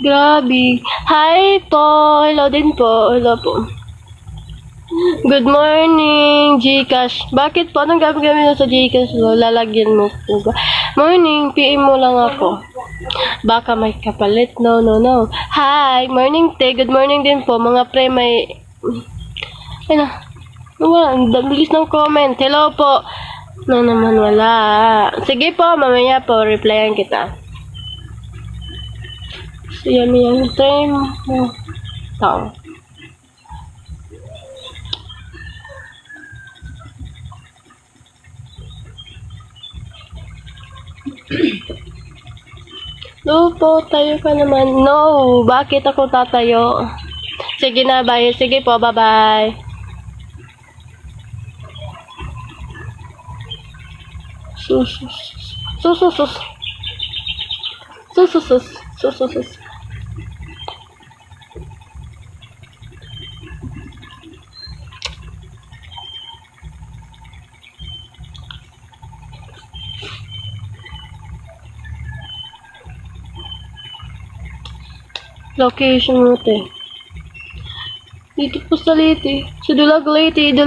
Grabe. Hi po. Hello din po. Hello po. Good morning, Gcash. Bakit po? Anong gagawin mo sa Gcash? Lalagyan mo po ba? Morning, PM mo lang ako. Baka may kapalit. No. Hi, morning, te. Good morning din po. Mga pre, may... Ay na. Wala, ang bilis ng comment. Hello po. No naman, wala. Sige po, mamaya po. Replyan kita. So, yan yung time mo. Tao. No po, tayo ka naman. No, bakit ako tatayo? Sige na, bye. Sige po, bye-bye. Sus. Location mo, te. Dito po sa Leyte. Sa Dulag, Leyte.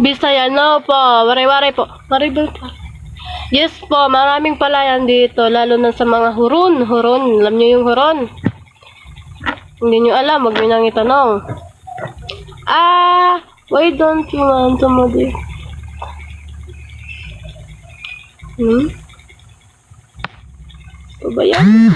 Bisaya, no po. Wari po. Yes po, maraming palayan dito. Lalo na sa mga huron. Alam nyo yung huron? Hindi nyo alam, wag nyo nang itanong. Why don't you want somebody? Ito ba yan?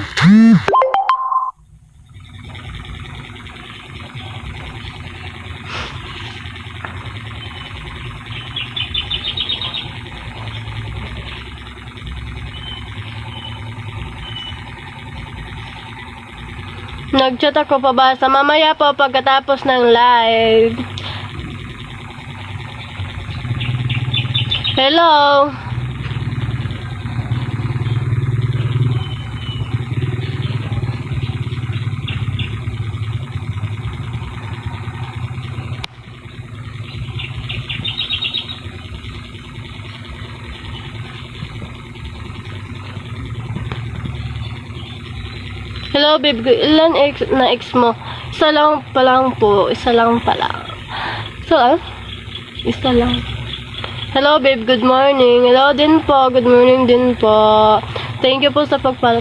Nag-chat ako pabasa. Mamaya po pagkatapos ng live. Hello. Hello, babe. Ilan na ex mo? Isa lang pala. Isa lang. Hello, babe. Good morning. Hello din po. Good morning din po. Thank you po sa pagpala.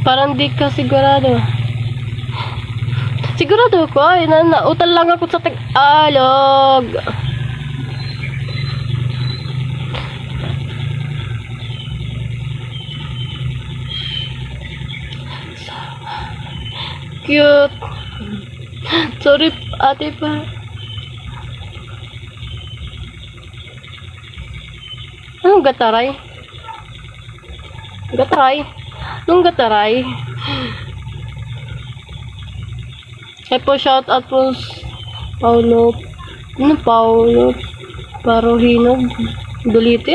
Parang di ka sigurado. Sigurado ko. Nautal lang ako sa Tagalog. Cute. Sorry, ate pa. Anong gataray? Anong gataray? Ay po, shout out po Paulo Parohinog Dulite,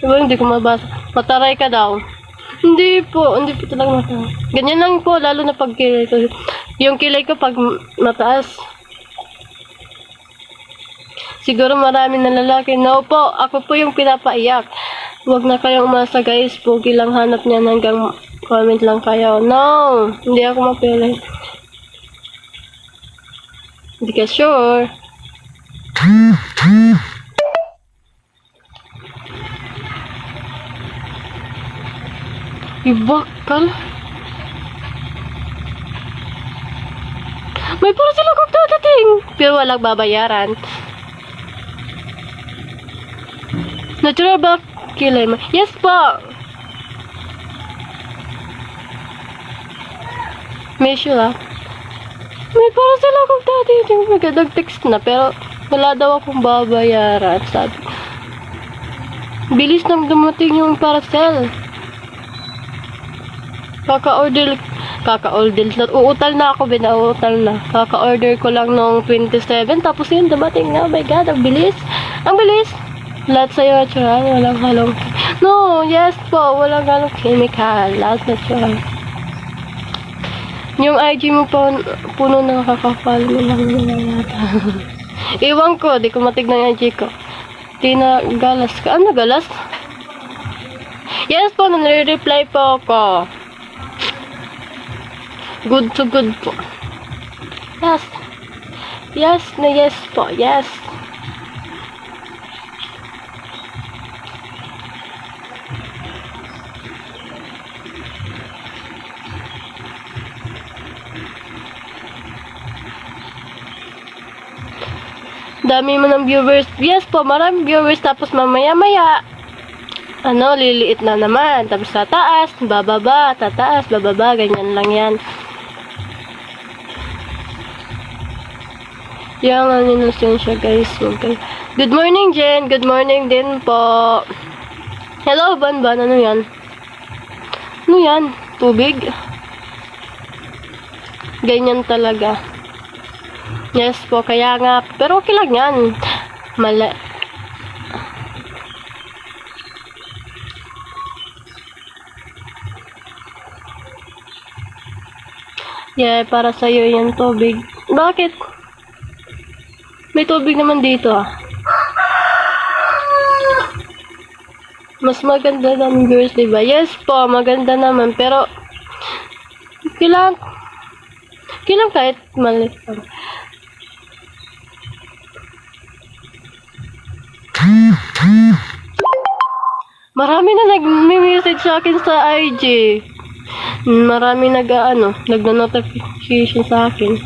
Diba, hindi ko mabasa. Mataray ka daw. Hindi po talaga mataas. Ganyan lang po, lalo na pag kilay ko. Yung kilay ko pag mataas. Siguro marami na lalaki. No po, ako po yung pinapaiyak. Huwag na kayong umasa guys. Pogi lang hanap niyan hanggang comment lang kayo. No, hindi ako mapili. Hindi ka sure. Ibakal. May puro sila kung dadating. Pero walang babayaran. Natural ba kilay mo? Yes po. May sure May puro sila kung dadating. Nag-text na pero wala daw akong babayaran. Sabi. Bilis nang dumating yung parcel. Kaka-order. Uutal na ako, binautal na. Kaka-order ko lang nung 27. Tapos yun, dumating na. Oh my God, ang bilis. Lahat sa'yo, at walang halong. No, yes po. Walang ganong chemical. Lahat natural. Yung IG mo po, puno ng kakapal mo lang yata. Iwan ko, di ko matignan yung IG ko. Di na galas ka. Ano galas? Yes po, nare-reply po ako. Good to good po. Yes. Yes na yes po. Yes. Dami mo ng viewers. Yes po, maraming viewers. Tapos mamaya-maya, liliit na naman. Tapos tataas, bababa, tataas, bababa. Ganyan lang yan. Yan ang inosensya, guys. Okay. Good morning, Jen. Good morning din po. Hello, Banban. Ano yan? Ano yan? Tubig? Ganyan talaga. Yes po, kaya nga. Pero okay lang yan. Yeah, para sa'yo yan tubig. Bakit? May tubig naman dito ah. Mas maganda naman girls, diba? Yes po, maganda naman. Pero, kailangan kahit mali. Marami na nag-message sa akin sa IG. Marami nagna-notification sa akin.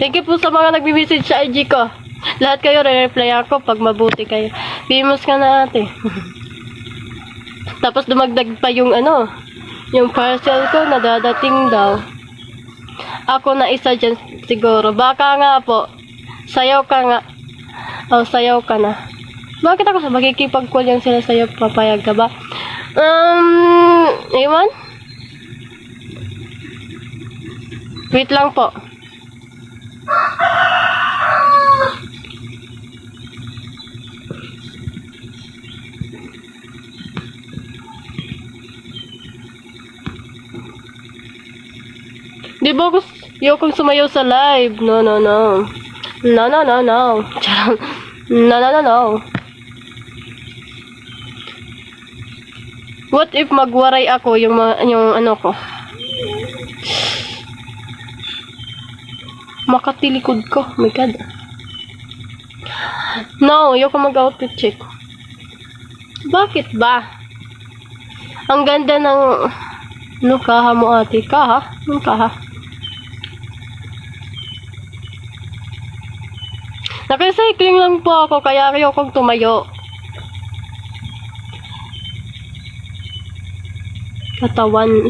Thank you po sa mga nag-message sa IG ko. Lahat kayo re-reply ako pag mabuti kayo. Famous ka na ate. Tapos dumagdag pa yung yung parcel ko na dadating daw. Ako na isa dyan siguro. Baka nga po, sayaw ka nga. Sayaw ka na. Bakit ako magkikipag-call yan sila sa'yo? Papayag ka ba? Ewan? Wait lang po. Di ba ayokong sumayaw sa live? No. No. No. Charot. No. What if magwaray ako yung ko? Makatilikod ko. Oh my God. No, ayoko mag-outfit check. Bakit ba? Ang ganda ng kaha mo ate. Kaha? Yung kaha. Nakacycling lang po ako kaya ayokong tumayo. Katawan.